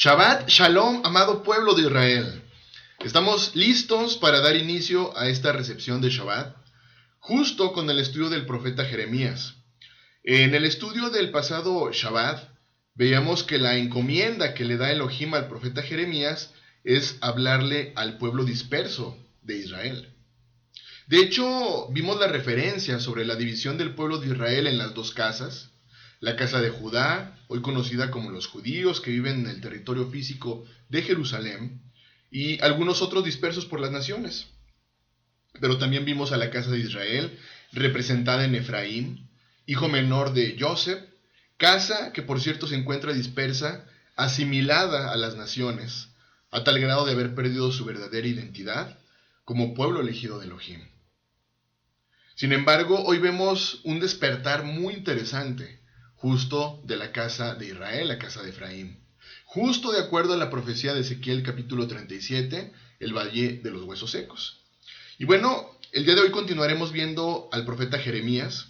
Shabbat Shalom, amado pueblo de Israel. Estamos listos para dar inicio a esta recepción de Shabbat, justo con el estudio del profeta Jeremías. En el estudio del pasado Shabbat, veíamos que la encomienda que le da Elohim al profeta Jeremías es hablarle al pueblo disperso de Israel. De hecho, vimos la referencia sobre la división del pueblo de Israel en las dos casas. La casa de Judá, hoy conocida como los judíos que viven en el territorio físico de Jerusalén, y algunos otros dispersos por las naciones. Pero también vimos a la casa de Israel, representada en Efraín, hijo menor de Joseph, casa que por cierto se encuentra dispersa, asimilada a las naciones, a tal grado de haber perdido su verdadera identidad como pueblo elegido de Elohim. Sin embargo, hoy vemos un despertar muy interesante, justo de la casa de Israel, la casa de Efraín. Justo de acuerdo a la profecía de Ezequiel capítulo 37, el valle de los huesos secos. Y bueno, el día de hoy continuaremos viendo al profeta Jeremías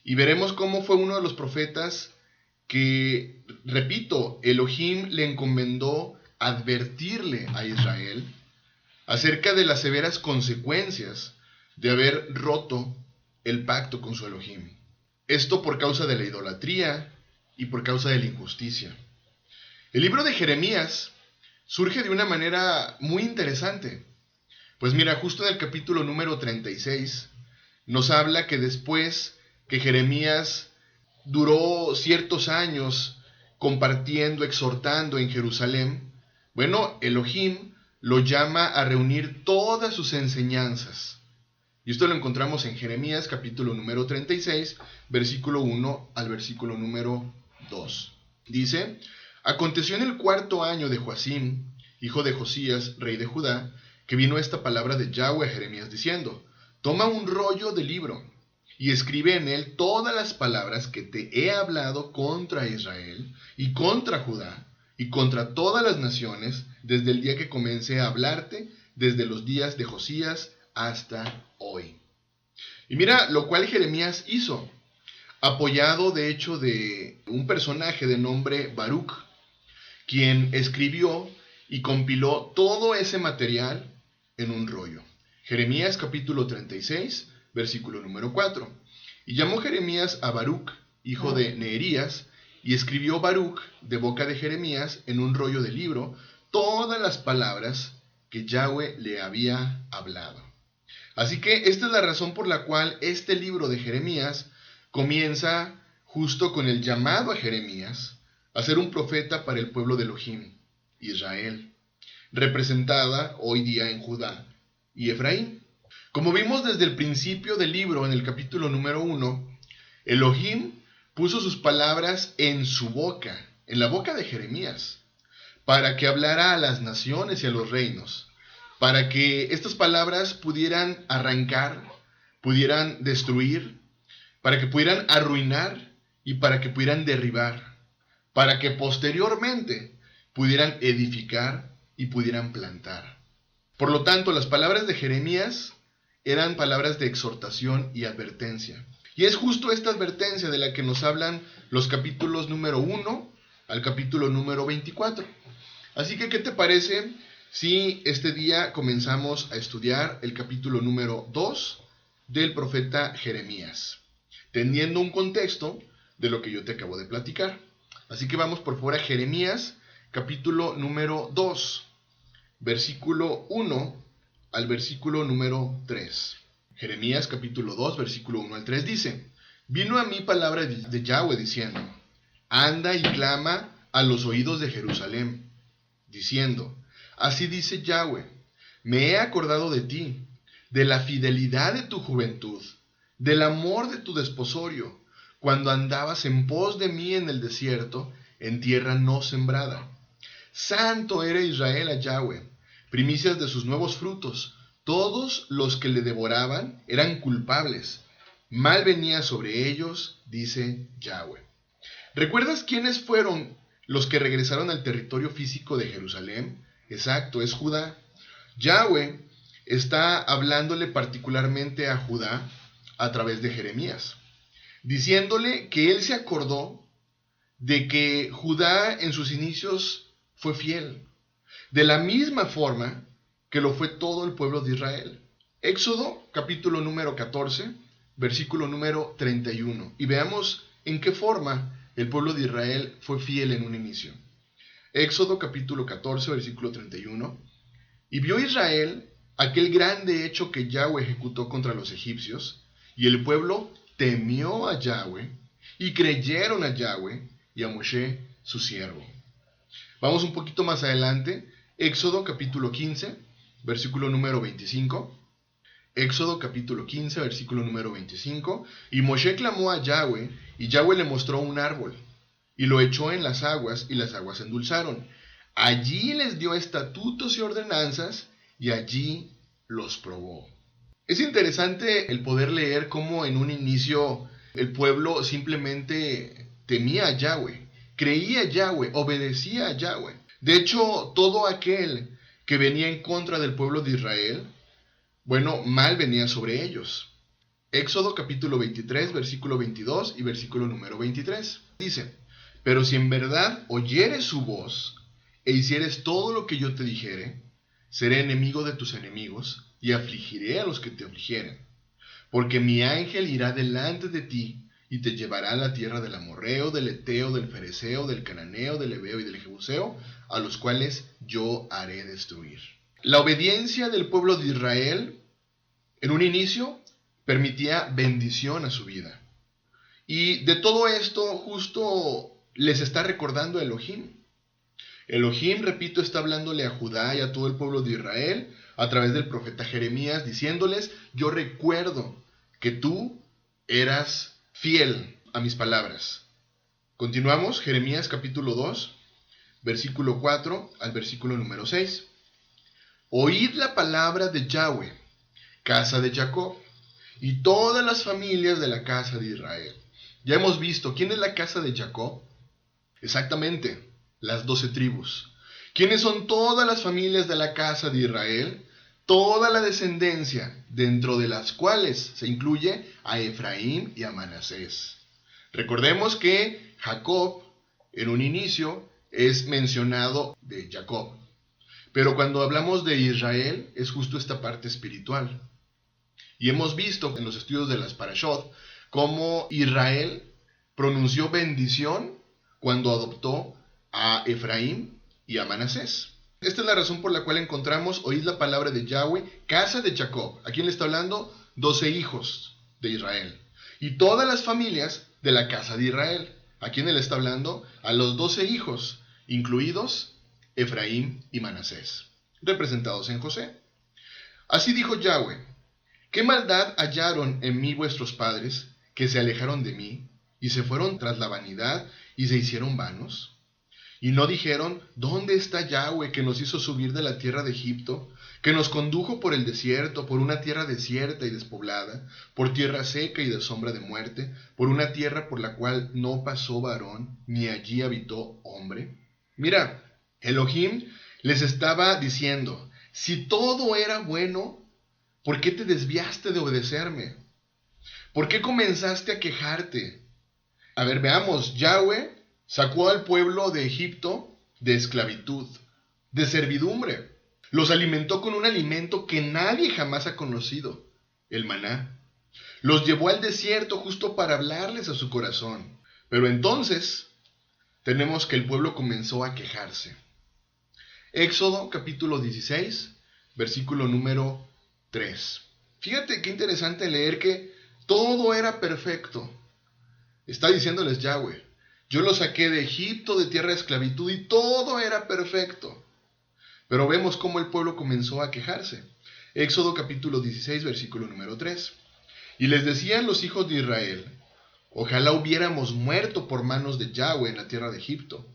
y veremos cómo fue uno de los profetas que, repito, Elohim le encomendó advertirle a Israel acerca de las severas consecuencias de haber roto el pacto con su Elohim. Esto por causa de la idolatría y por causa de la injusticia. El libro de Jeremías surge de una manera muy interesante. Pues mira, justo en el capítulo número 36 nos habla que después que Jeremías duró ciertos años compartiendo, exhortando en Jerusalén, bueno, Elohim lo llama a reunir todas sus enseñanzas. Y esto lo encontramos en Jeremías capítulo número 36, versículo 1 al versículo número 2. Dice: Aconteció en el 4º año de Joacim, hijo de Josías, rey de Judá, que vino esta palabra de Yahweh a Jeremías diciendo: Toma un rollo de libro y escribe en él todas las palabras que te he hablado contra Israel y contra Judá y contra todas las naciones desde el día que comencé a hablarte, desde los días de Josías hasta hoy. Y mira lo cual Jeremías hizo, apoyado de hecho de un personaje de nombre Baruch, quien escribió y compiló todo ese material en un rollo. Jeremías capítulo 36, versículo número 4. Y llamó Jeremías a Baruch, hijo de Neerías, y escribió Baruch de boca de Jeremías en un rollo de libro todas las palabras que Yahweh le había hablado. Así que esta es la razón por la cual este libro de Jeremías comienza justo con el llamado a Jeremías a ser un profeta para el pueblo de Elohim, Israel, representada hoy día en Judá y Efraín. Como vimos desde el principio del libro, en el capítulo número 1, Elohim puso sus palabras en su boca, en la boca de Jeremías, para que hablara a las naciones y a los reinos, para que estas palabras pudieran arrancar, pudieran destruir, para que pudieran arruinar y para que pudieran derribar, para que posteriormente pudieran edificar y pudieran plantar. Por lo tanto, las palabras de Jeremías eran palabras de exhortación y advertencia. Y es justo esta advertencia de la que nos hablan los capítulos número 1 al capítulo número 24. Así que, ¿qué te parece si este día comenzamos a estudiar el capítulo número 2 del profeta Jeremías, teniendo un contexto de lo que yo te acabo de platicar? Así que vamos por favor a Jeremías, capítulo número 2, versículo 1 al versículo número 3. Jeremías, capítulo 2, versículo 1 al 3 dice: Vino a mí palabra de Yahweh diciendo: Anda y clama a los oídos de Jerusalén, diciendo: Así dice Yahweh, me he acordado de ti, de la fidelidad de tu juventud, del amor de tu desposorio, cuando andabas en pos de mí en el desierto, en tierra no sembrada. Santo era Israel a Yahweh, primicias de sus nuevos frutos. Todos los que le devoraban eran culpables. Mal venía sobre ellos, dice Yahweh. ¿Recuerdas quiénes fueron los que regresaron al territorio físico de Jerusalén? Exacto, es Judá. Yahweh está hablándole particularmente a Judá a través de Jeremías, diciéndole que él se acordó de que Judá en sus inicios fue fiel, de la misma forma que lo fue todo el pueblo de Israel. Éxodo capítulo número 14, versículo número 31. Y veamos en qué forma el pueblo de Israel fue fiel en un inicio. Éxodo capítulo 14, versículo 31. Y vio Israel aquel grande hecho que Yahweh ejecutó contra los egipcios, y el pueblo temió a Yahweh, y creyeron a Yahweh y a Moshe su siervo. Vamos un poquito más adelante, Éxodo capítulo 15, versículo número 25. Éxodo capítulo 15, versículo número 25. Y Moshe clamó a Yahweh, y Yahweh le mostró un árbol, y lo echó en las aguas, y las aguas se endulzaron. Allí les dio estatutos y ordenanzas, y allí los probó. Es interesante el poder leer cómo en un inicio el pueblo simplemente temía a Yahweh, creía a Yahweh, obedecía a Yahweh. De hecho, todo aquel que venía en contra del pueblo de Israel, bueno, mal venía sobre ellos. Éxodo capítulo 23, versículo 22 y versículo número 23. Dice, pero si en verdad oyeres su voz e hicieres todo lo que yo te dijere, seré enemigo de tus enemigos y afligiré a los que te afligieren. Porque mi ángel irá delante de ti y te llevará a la tierra del amorreo, del eteo, del fereceo, del cananeo, del heveo y del jebuseo, a los cuales yo haré destruir. La obediencia del pueblo de Israel, en un inicio, permitía bendición a su vida. Y de todo esto justo les está recordando Elohim. Elohim, repito, está hablándole a Judá y a todo el pueblo de Israel a través del profeta Jeremías, diciéndoles, yo recuerdo que tú eras fiel a mis palabras. Continuamos, Jeremías capítulo 2, versículo 4 al versículo número 6. Oíd la palabra de Yahweh, casa de Jacob, y todas las familias de la casa de Israel. Ya hemos visto, ¿quién es la casa de Jacob? Exactamente, las 12 tribus. ¿Quiénes son todas las familias de la casa de Israel? Toda la descendencia, dentro de las cuales se incluye a Efraín y a Manasés. Recordemos que Jacob, en un inicio, es mencionado de Jacob. Pero cuando hablamos de Israel, es justo esta parte espiritual. Y hemos visto en los estudios de las Parashot cómo Israel pronunció bendición cuando adoptó a Efraín y a Manasés. Esta es la razón por la cual encontramos, oíd la palabra de Yahweh, casa de Jacob. ¿A quién le está hablando? 12 hijos de Israel. Y todas las familias de la casa de Israel. ¿A quién le está hablando? A los 12 hijos, incluidos Efraín y Manasés, representados en José. Así dijo Yahweh, ¿qué maldad hallaron en mí vuestros padres, que se alejaron de mí, y se fueron tras la vanidad, y se hicieron vanos? Y no dijeron, ¿dónde está Yahweh que nos hizo subir de la tierra de Egipto, que nos condujo por el desierto, por una tierra desierta y despoblada, por tierra seca y de sombra de muerte, por una tierra por la cual no pasó varón, ni allí habitó hombre? Mira, Elohim les estaba diciendo, si todo era bueno, ¿por qué te desviaste de obedecerme? ¿Por qué comenzaste a quejarte? A ver, veamos, Yahweh sacó al pueblo de Egipto de esclavitud, de servidumbre. Los alimentó con un alimento que nadie jamás ha conocido, el maná. Los llevó al desierto justo para hablarles a su corazón. Pero entonces tenemos que el pueblo comenzó a quejarse. Éxodo capítulo 16, versículo número 3. Fíjate qué interesante leer que todo era perfecto. Está diciéndoles Yahweh, yo los saqué de Egipto, de tierra de esclavitud, y todo era perfecto. Pero vemos cómo el pueblo comenzó a quejarse. Éxodo capítulo 16, versículo número 3. Y les decían los hijos de Israel, ojalá hubiéramos muerto por manos de Yahweh en la tierra de Egipto,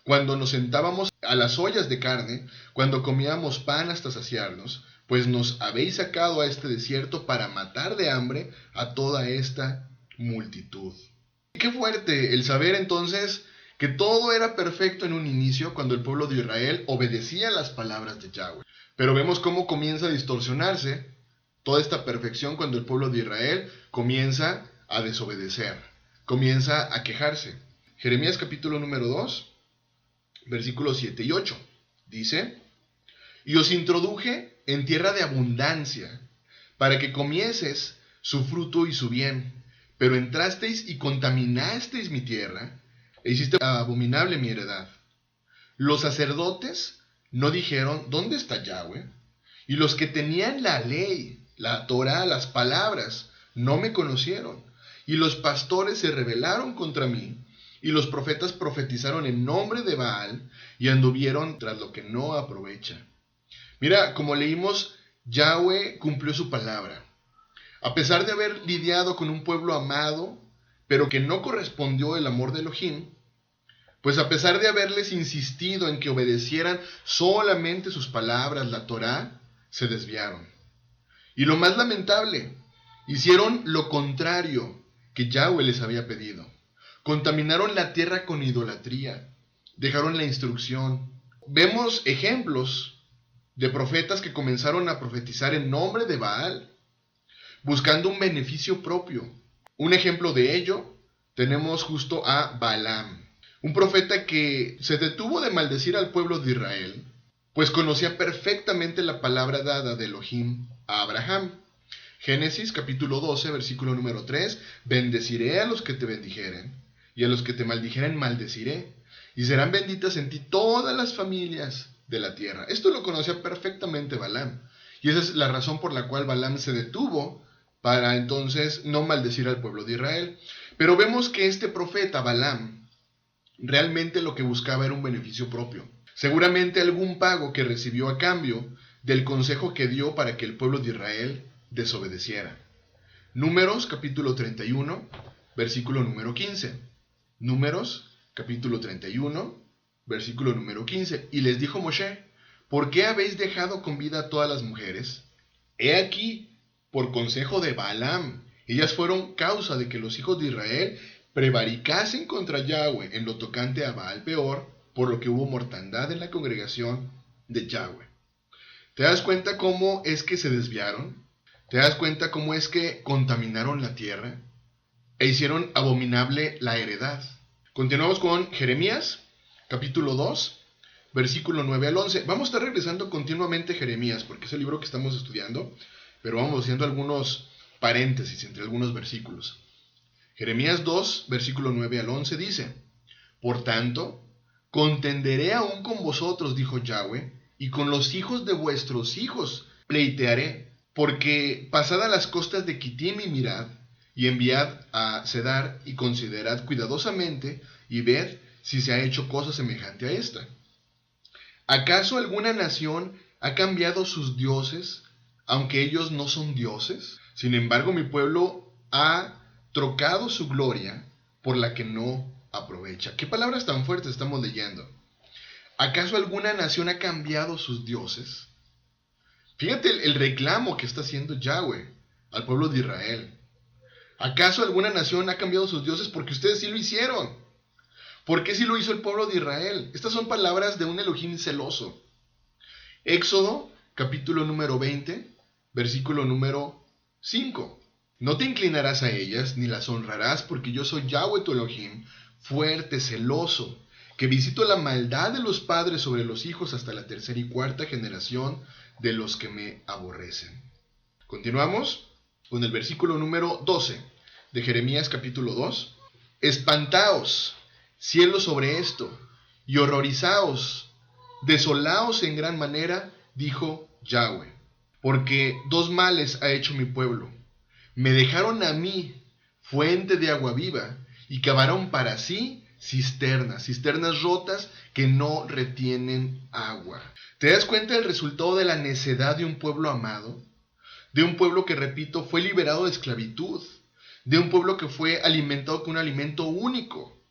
cuando nos sentábamos a las ollas de carne, cuando comíamos pan hasta saciarnos, pues nos habéis sacado a este desierto para matar de hambre a toda esta multitud. Qué fuerte el saber entonces que todo era perfecto en un inicio cuando el pueblo de Israel obedecía las palabras de Yahweh. Pero vemos cómo comienza a distorsionarse toda esta perfección cuando el pueblo de Israel comienza a desobedecer, comienza a quejarse. Jeremías capítulo número 2, versículos 7 y 8. Dice: y os introduje en tierra de abundancia, para que comieses su fruto y su bien. Pero entrasteis y contaminasteis mi tierra, e hiciste abominable mi heredad. Los sacerdotes no dijeron: ¿dónde está Yahweh? Y los que tenían la ley, la Torá, las palabras, no me conocieron. Y los pastores se rebelaron contra mí, y los profetas profetizaron en nombre de Baal, y anduvieron tras lo que no aprovecha. Mira, como leímos, Yahweh cumplió su palabra. A pesar de haber lidiado con un pueblo amado, pero que no correspondió el amor de Elohim, pues a pesar de haberles insistido en que obedecieran solamente sus palabras, la Torá, se desviaron. Y lo más lamentable, hicieron lo contrario que Yahweh les había pedido. Contaminaron la tierra con idolatría, dejaron la instrucción. Vemos ejemplos de profetas que comenzaron a profetizar en nombre de Baal, buscando un beneficio propio. Un ejemplo de ello tenemos justo a Balaam, un profeta que se detuvo de maldecir al pueblo de Israel, pues conocía perfectamente la palabra dada de Elohim a Abraham. Génesis capítulo 12, versículo número 3: bendeciré a los que te bendijeren, y a los que te maldijeren maldeciré, y serán benditas en ti todas las familias de la tierra. Esto lo conocía perfectamente Balaam, y esa es la razón por la cual Balaam se detuvo para entonces no maldecir al pueblo de Israel. Pero vemos que este profeta Balaam realmente lo que buscaba era un beneficio propio, seguramente algún pago que recibió a cambio del consejo que dio para que el pueblo de Israel desobedeciera. Números capítulo 31, versículo número 15. Números capítulo 31, versículo número 15. Y les dijo Moshe: ¿por qué habéis dejado con vida a todas las mujeres? He aquí, por consejo de Balaam, ellas fueron causa de que los hijos de Israel prevaricasen contra Yahweh en lo tocante a Baal Peor, por lo que hubo mortandad en la congregación de Yahweh. ¿Te das cuenta cómo es que se desviaron? ¿Te das cuenta cómo es que contaminaron la tierra e hicieron abominable la heredad? Continuamos con Jeremías, capítulo 2, versículo 9 al 11. Vamos a estar regresando continuamente a Jeremías, porque es el libro que estamos estudiando, pero vamos haciendo algunos paréntesis entre algunos versículos. Jeremías 2, versículo 9 al 11 dice: por tanto, contenderé aún con vosotros, dijo Yahweh, y con los hijos de vuestros hijos pleitearé, porque pasad a las costas de Kitim y mirad, y enviad a Cedar, y considerad cuidadosamente, y ved si se ha hecho cosa semejante a esta. ¿Acaso alguna nación ha cambiado sus dioses, aunque ellos no son dioses? Sin embargo, mi pueblo ha trocado su gloria por la que no aprovecha. ¿Qué palabras tan fuertes estamos leyendo? ¿Acaso alguna nación ha cambiado sus dioses? Fíjate el reclamo que está haciendo Yahweh al pueblo de Israel. ¿Acaso alguna nación ha cambiado sus dioses? Porque ustedes sí lo hicieron. ¿Por qué sí lo hizo el pueblo de Israel? Estas son palabras de un Elohim celoso. Éxodo, capítulo número 20, versículo número 5. No te inclinarás a ellas, ni las honrarás, porque yo soy Yahweh tu Elohim, fuerte, celoso, que visito la maldad de los padres sobre los hijos hasta la tercera y cuarta generación de los que me aborrecen. Continuamos con el versículo número 12 de Jeremías capítulo 2. Espantaos, cielos, sobre esto, y horrorizaos, desolaos en gran manera, dijo Yahweh, porque dos males ha hecho mi pueblo. Me dejaron a mí fuente de agua viva, y cavaron para sí cisternas rotas que no retienen agua. ¿Te das cuenta del resultado de la necedad de un pueblo amado? De un pueblo que, repito, fue liberado de esclavitud. De un pueblo que fue alimentado con un alimento único.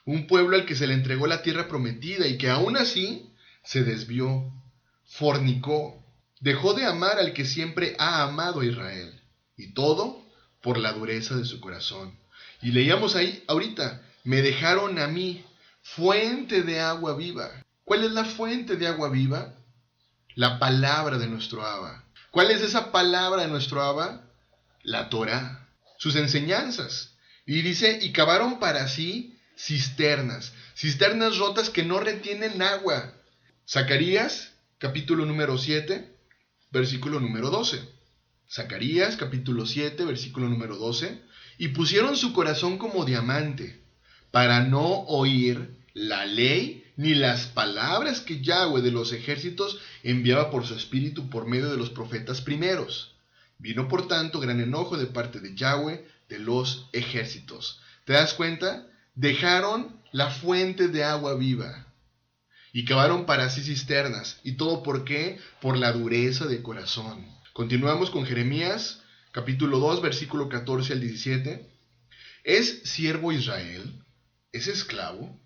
Un pueblo al que se le entregó la tierra prometida y que aún así se desvió, fornicó, dejó de amar al que siempre ha amado a Israel. Y todo por la dureza de su corazón. Y leíamos ahí ahorita: me dejaron a mí fuente de agua viva. ¿Cuál es la fuente de agua viva? La palabra de nuestro Abba. ¿Cuál es esa palabra de nuestro Abba? La Torá, sus enseñanzas. Y dice: y cavaron para sí cisternas, cisternas rotas que no retienen agua. Zacarías, capítulo número 7, versículo número 12. Zacarías, capítulo 7, versículo número 12. Y pusieron su corazón como diamante, para no oír la ley ni las palabras que Yahweh de los ejércitos enviaba por su espíritu por medio de los profetas primeros. Vino por tanto gran enojo de parte de Yahweh de los ejércitos. ¿Te das cuenta? Dejaron la fuente de agua viva y cavaron para sí cisternas. ¿Y todo por qué? Por la dureza de corazón. Continuamos con Jeremías, capítulo 2, versículo 14 al 17. ¿Es siervo Israel? ¿Es esclavo?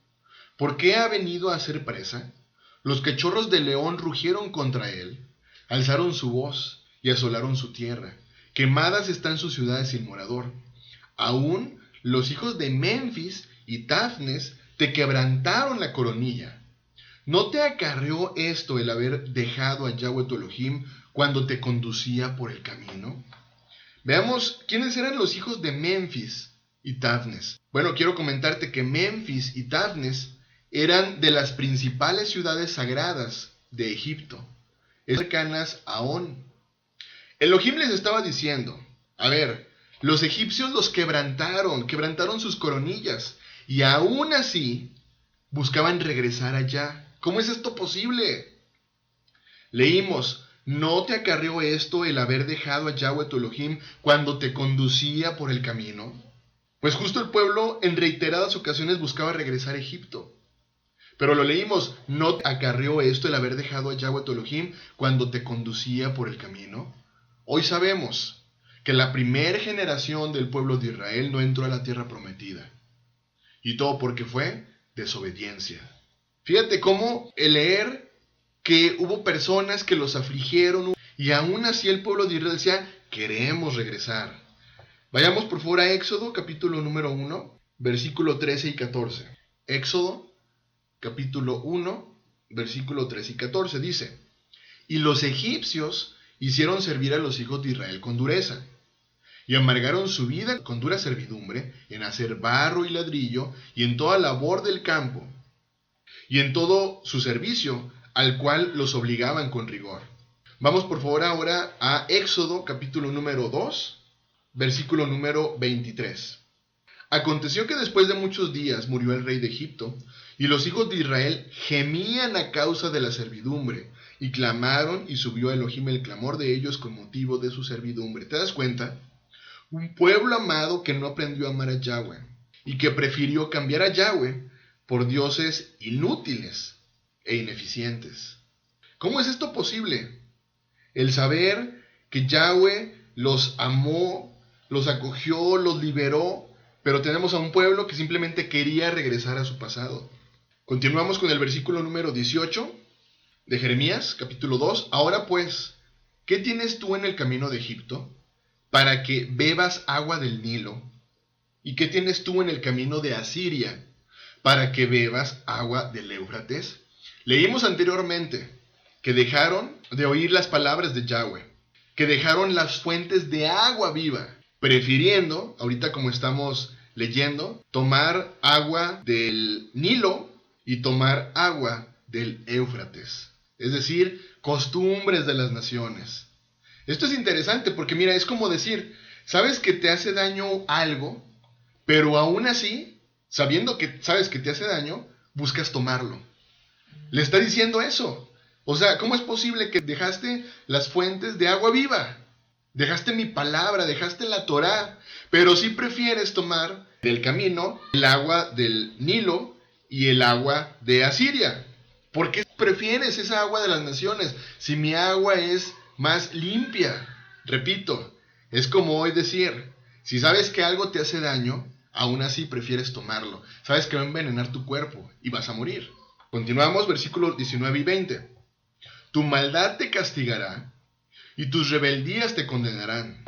¿Por qué ha venido a ser presa? Los cachorros de león rugieron contra él, alzaron su voz y asolaron su tierra. Quemadas están sus ciudades sin morador. Aún los hijos de Memphis y Tafnes te quebrantaron la coronilla. ¿No te acarreó esto el haber dejado a Yahweh tu Elohim cuando te conducía por el camino? Veamos quiénes eran los hijos de Memphis y Tafnes. Bueno, quiero comentarte que Memphis y Tafnes eran de las principales ciudades sagradas de Egipto, cercanas a On. Elohim les estaba diciendo, a ver, los egipcios los quebrantaron sus coronillas, y aún así buscaban regresar allá. ¿Cómo es esto posible? Leímos, ¿no te acarreó esto el haber dejado a Yahweh tu Elohim cuando te conducía por el camino? Pues justo el pueblo en reiteradas ocasiones buscaba regresar a Egipto. Pero lo leímos, ¿no te acarreó esto el haber dejado a Yahweh tu Elohim cuando te conducía por el camino? Hoy sabemos que la primera generación del pueblo de Israel no entró a la tierra prometida. Y todo porque fue desobediencia. Fíjate cómo el leer que hubo personas que los afligieron y aún así el pueblo de Israel decía, queremos regresar. Vayamos por favor a Éxodo, capítulo número 1, versículo 13 y 14. Éxodo, capítulo 1, versículo 13 y 14 dice, y los egipcios hicieron servir a los hijos de Israel con dureza, y amargaron su vida con dura servidumbre, en hacer barro y ladrillo, y en toda labor del campo, y en todo su servicio, al cual los obligaban con rigor. Vamos por favor ahora a Éxodo, capítulo número 2, versículo número 23. Aconteció que después de muchos días murió el rey de Egipto, y los hijos de Israel gemían a causa de la servidumbre, y clamaron, y subió a Elohim el clamor de ellos con motivo de su servidumbre. ¿Te das cuenta? Un pueblo amado que no aprendió a amar a Yahweh, y que prefirió cambiar a Yahweh por dioses inútiles e ineficientes. ¿Cómo es esto posible? El saber que Yahweh los amó, los acogió, los liberó, pero tenemos a un pueblo que simplemente quería regresar a su pasado. Continuamos con el versículo número 18 de Jeremías, capítulo 2. Ahora pues, ¿qué tienes tú en el camino de Egipto para que bebas agua del Nilo? ¿Y qué tienes tú en el camino de Asiria para que bebas agua del Éufrates? Leímos anteriormente que dejaron de oír las palabras de Yahweh, que dejaron las fuentes de agua viva, prefiriendo, ahorita como estamos leyendo, tomar agua del Nilo y tomar agua del Éufrates. Es decir, costumbres de las naciones. Esto es interesante porque mira, es como decir, sabes que te hace daño algo, pero aún así, sabiendo que sabes que te hace daño, buscas tomarlo. Le está diciendo eso. O sea, ¿cómo es posible que dejaste las fuentes de agua viva? Dejaste mi palabra, dejaste la Torá, pero sí prefieres tomar del camino el agua del Nilo y el agua de Asiria. ¿Por qué prefieres esa agua de las naciones si mi agua es más limpia? Repito, es como hoy decir, si sabes que algo te hace daño, aún así prefieres tomarlo. Sabes que va a envenenar tu cuerpo y vas a morir. Continuamos, versículos 19 y 20. Tu maldad te castigará y tus rebeldías te condenarán.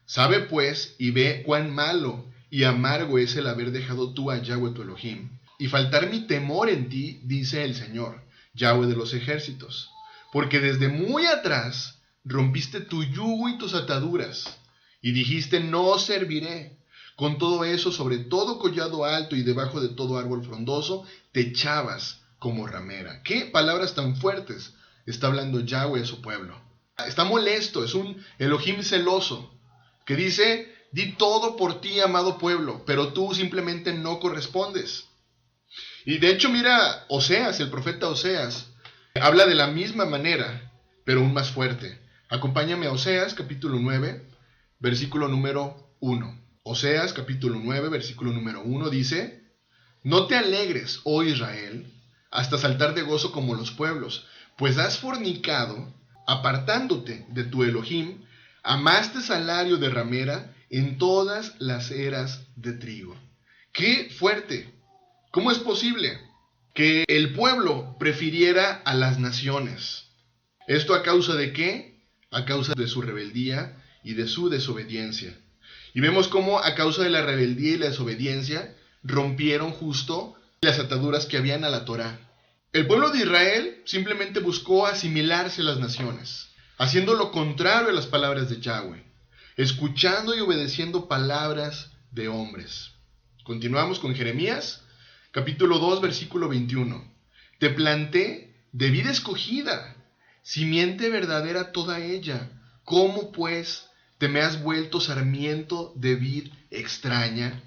Sabe pues y ve cuán malo y amargo es el haber dejado tú a Yahweh tu Elohim, y faltar mi temor en ti, dice el Señor, Yahweh de los ejércitos. Porque desde muy atrás rompiste tu yugo y tus ataduras, y dijiste, no serviré. Con todo eso, sobre todo collado alto y debajo de todo árbol frondoso, te echabas como ramera. ¿Qué palabras tan fuertes está hablando Yahweh a su pueblo? Está molesto, es un Elohim celoso, que dice: di todo por ti, amado pueblo, pero tú simplemente no correspondes. Y de hecho, mira, Oseas, el profeta Oseas, habla de la misma manera, pero aún más fuerte. Acompáñame a Oseas, capítulo 9, versículo número 1. Oseas, capítulo 9, versículo número 1, dice: no te alegres, oh Israel, hasta saltar de gozo como los pueblos, pues has fornicado, apartándote de tu Elohim, amaste salario de ramera en todas las eras de trigo. ¡Qué fuerte! ¿Cómo es posible que el pueblo prefiriera a las naciones? ¿Esto a causa de qué? A causa de su rebeldía y de su desobediencia. Y vemos cómo a causa de la rebeldía y la desobediencia rompieron justo las ataduras que habían a la Torá. El pueblo de Israel simplemente buscó asimilarse a las naciones, haciendo lo contrario a las palabras de Yahweh, escuchando y obedeciendo palabras de hombres. Continuamos con Jeremías, capítulo 2, versículo 21. Te planté de vid escogida, simiente verdadera toda ella. ¿Cómo pues te me has vuelto sarmiento de vid extraña?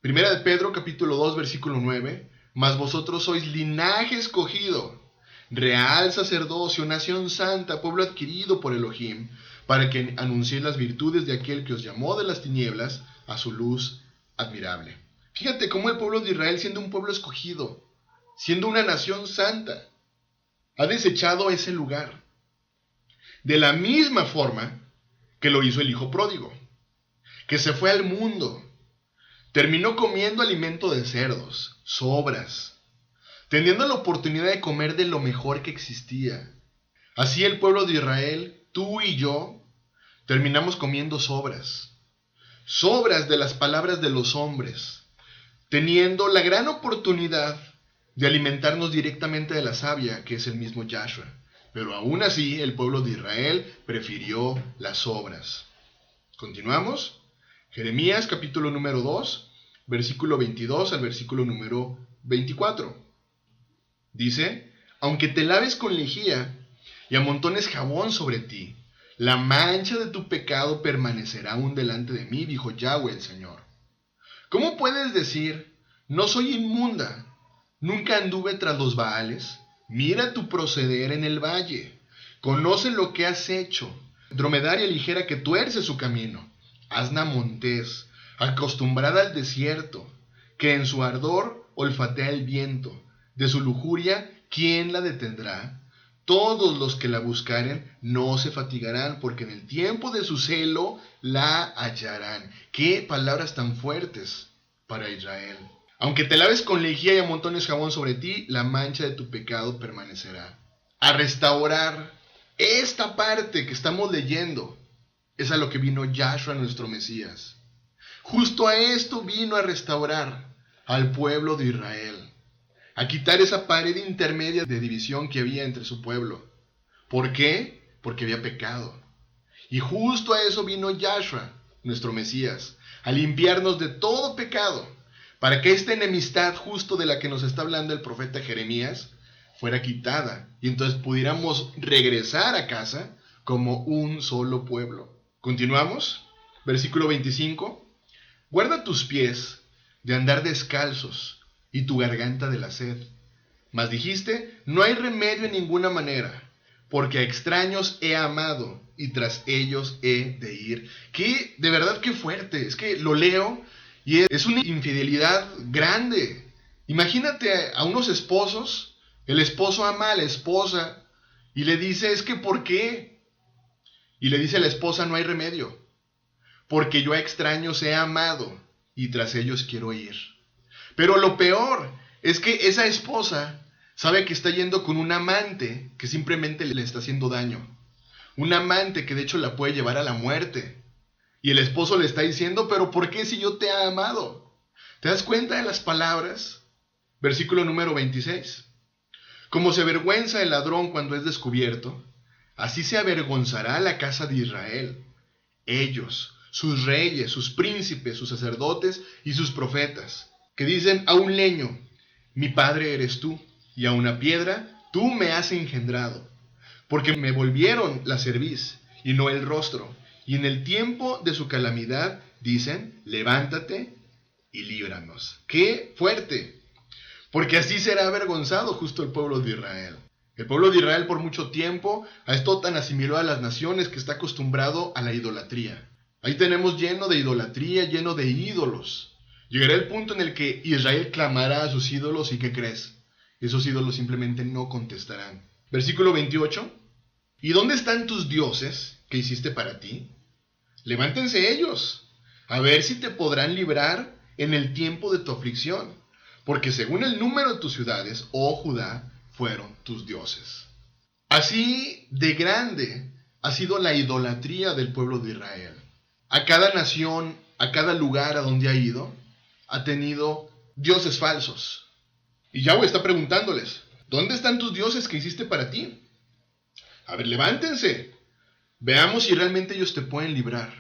Primera de Pedro, capítulo 2, versículo 9. Mas vosotros sois linaje escogido, real sacerdocio, nación santa, pueblo adquirido por Elohim, para que anunciéis las virtudes de aquel que os llamó de las tinieblas a su luz admirable. Fíjate cómo el pueblo de Israel, siendo un pueblo escogido, siendo una nación santa, ha desechado ese lugar. De la misma forma que lo hizo el hijo pródigo, que se fue al mundo, terminó comiendo alimento de cerdos, sobras, teniendo la oportunidad de comer de lo mejor que existía. Así el pueblo de Israel, tú y yo, terminamos comiendo sobras de las palabras de los hombres, teniendo la gran oportunidad de alimentarnos directamente de la savia, que es el mismo Yahshua. Pero aún así, el pueblo de Israel prefirió las sobras. Continuamos. Jeremías capítulo número 2, versículo 22 al versículo número 24. Dice: aunque te laves con lejía y amontones jabón sobre ti, la mancha de tu pecado permanecerá aún delante de mí, dijo Yahweh el Señor. ¿Cómo puedes decir: no soy inmunda, nunca anduve tras los Baales? Mira tu proceder en el valle, conoce lo que has hecho, dromedaria ligera que tuerce su camino, asna montés, acostumbrada al desierto, que en su ardor olfatea el viento, de su lujuria, ¿quién la detendrá? Todos los que la buscaren no se fatigarán, porque en el tiempo de su celo la hallarán. ¡Qué palabras tan fuertes para Israel! Aunque te laves con lejía y amontones jabón sobre ti, la mancha de tu pecado permanecerá. A restaurar esta parte que estamos leyendo es a lo que vino Yahshua, nuestro Mesías. Justo a esto vino a restaurar al pueblo de Israel, a quitar esa pared intermedia de división que había entre su pueblo. ¿Por qué? Porque había pecado. Y justo a eso vino Yahshua, nuestro Mesías, a limpiarnos de todo pecado, para que esta enemistad justo de la que nos está hablando el profeta Jeremías fuera quitada, y entonces pudiéramos regresar a casa como un solo pueblo. Continuamos, versículo 25. Guarda tus pies de andar descalzos y tu garganta de la sed. Mas dijiste: no hay remedio en ninguna manera, porque a extraños he amado y tras ellos he de ir. Que de verdad qué fuerte, es que lo leo y es una infidelidad grande. Imagínate a unos esposos, el esposo ama a la esposa y le dice: es que ¿por qué? Y le dice a la esposa: no hay remedio, porque yo a extraños he amado y tras ellos quiero ir. Pero lo peor es que esa esposa sabe que está yendo con un amante que simplemente le está haciendo daño. Un amante que de hecho la puede llevar a la muerte. Y el esposo le está diciendo: pero ¿por qué si yo te he amado? ¿Te das cuenta de las palabras? Versículo número 26. Como se avergüenza el ladrón cuando es descubierto, así se avergonzará la casa de Israel. Ellos, sus reyes, sus príncipes, sus sacerdotes y sus profetas, que dicen a un leño, mi padre eres tú, y a una piedra, tú me has engendrado, porque me volvieron la cerviz y no el rostro, y en el tiempo de su calamidad dicen, levántate y líbranos. ¡Qué fuerte! Porque así será avergonzado justo el pueblo de Israel. El pueblo de Israel por mucho tiempo ha estado tan asimilado a las naciones que está acostumbrado a la idolatría. Ahí tenemos lleno de idolatría, lleno de ídolos. Llegará el punto en el que Israel clamará a sus ídolos y ¿qué crees? Esos ídolos simplemente no contestarán. Versículo 28. ¿Y dónde están tus dioses que hiciste para ti? Levántense ellos, a ver si te podrán librar en el tiempo de tu aflicción. Porque según el número de tus ciudades, oh Judá, fueron tus dioses. Así de grande ha sido la idolatría del pueblo de Israel. A cada nación, a cada lugar a donde ha ido, ha tenido dioses falsos. Y Yahweh está preguntándoles, ¿dónde están tus dioses que hiciste para ti? A ver, levántense. Veamos si realmente ellos te pueden librar.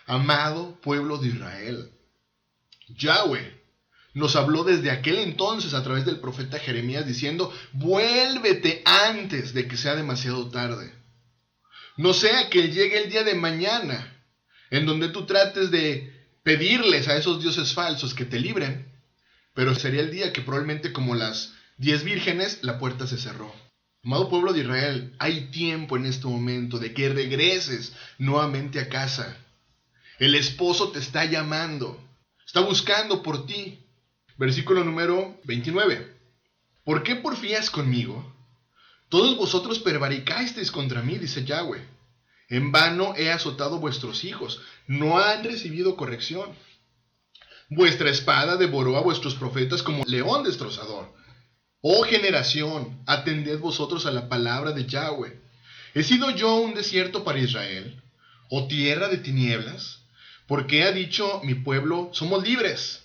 Amado pueblo de Israel, Yahweh nos habló desde aquel entonces a través del profeta Jeremías diciendo, vuélvete antes de que sea demasiado tarde. No sea que llegue el día de mañana en donde tú trates de pedirles a esos dioses falsos que te libren, pero sería el día que probablemente como las 10 vírgenes la puerta se cerró. Amado pueblo de Israel, hay tiempo en este momento de que regreses nuevamente a casa. El esposo te está llamando, está buscando por ti. Versículo número 29. ¿Por qué porfías conmigo? Todos vosotros prevaricasteis contra mí, dice Yahweh. En vano he azotado vuestros hijos, no han recibido corrección. Vuestra espada devoró a vuestros profetas como león destrozador. Oh generación, atended vosotros a la palabra de Yahweh. ¿He sido yo un desierto para Israel? ¿O tierra de tinieblas? Porque ha dicho mi pueblo, somos libres.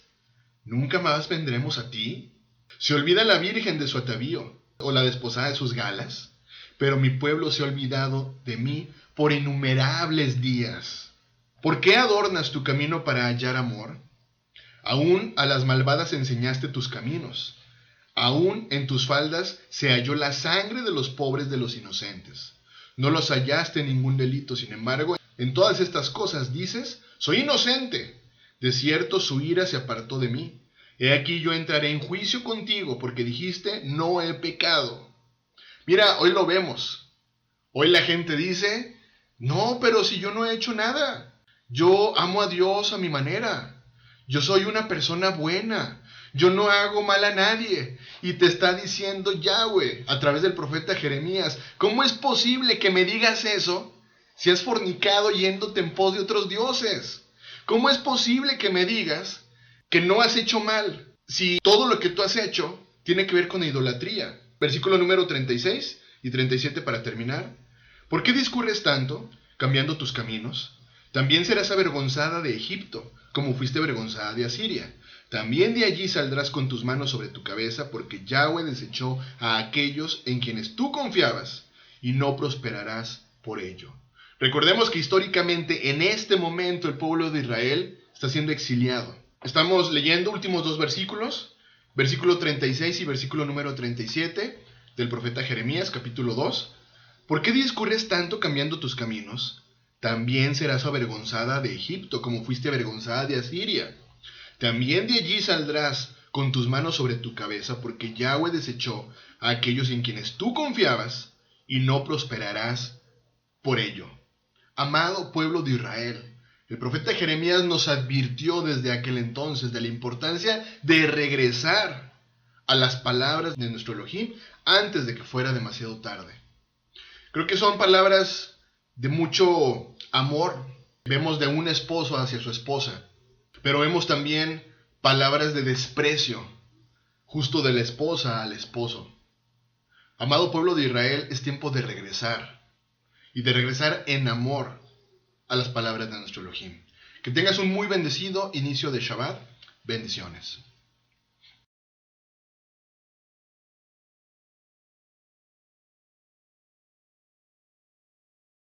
¿Nunca más vendremos a ti? ¿Se olvida la virgen de su atavío, o la desposada de sus galas? Pero mi pueblo se ha olvidado de mí por innumerables días. ¿Por qué adornas tu camino para hallar amor? Aún a las malvadas enseñaste tus caminos. Aún en tus faldas se halló la sangre de los pobres de los inocentes. No los hallaste en ningún delito, sin embargo, en todas estas cosas dices, soy inocente. De cierto su ira se apartó de mí. He aquí yo entraré en juicio contigo, porque dijiste, no he pecado. Mira, hoy lo vemos. Hoy la gente dice, no, pero si yo no he hecho nada. Yo amo a Dios a mi manera. Yo soy una persona buena. Yo no hago mal a nadie. Y te está diciendo Yahweh a través del profeta Jeremías, ¿cómo es posible que me digas eso si has fornicado yéndote en pos de otros dioses? ¿Cómo es posible que me digas que no has hecho mal si todo lo que tú has hecho tiene que ver con idolatría? Versículo número 36 y 37 para terminar. ¿Por qué discurres tanto, cambiando tus caminos? También serás avergonzada de Egipto, como fuiste avergonzada de Asiria. También de allí saldrás con tus manos sobre tu cabeza, porque Yahweh desechó a aquellos en quienes tú confiabas, y no prosperarás por ello. Recordemos que históricamente en este momento el pueblo de Israel está siendo exiliado. Estamos leyendo últimos dos versículos, versículo 36 y versículo número 37 del profeta Jeremías, capítulo 2. ¿Por qué discurres tanto cambiando tus caminos? También serás avergonzada de Egipto, como fuiste avergonzada de Asiria. También de allí saldrás con tus manos sobre tu cabeza, porque Yahweh desechó a aquellos en quienes tú confiabas, y no prosperarás por ello. Amado pueblo de Israel, el profeta Jeremías nos advirtió desde aquel entonces de la importancia de regresar a las palabras de nuestro Elohim antes de que fuera demasiado tarde. Creo que son palabras de mucho amor. Vemos de un esposo hacia su esposa, pero vemos también palabras de desprecio, justo de la esposa al esposo. Amado pueblo de Israel, es tiempo de regresar, y de regresar en amor a las palabras de nuestro Elohim. Que tengas un muy bendecido inicio de Shabbat. Bendiciones.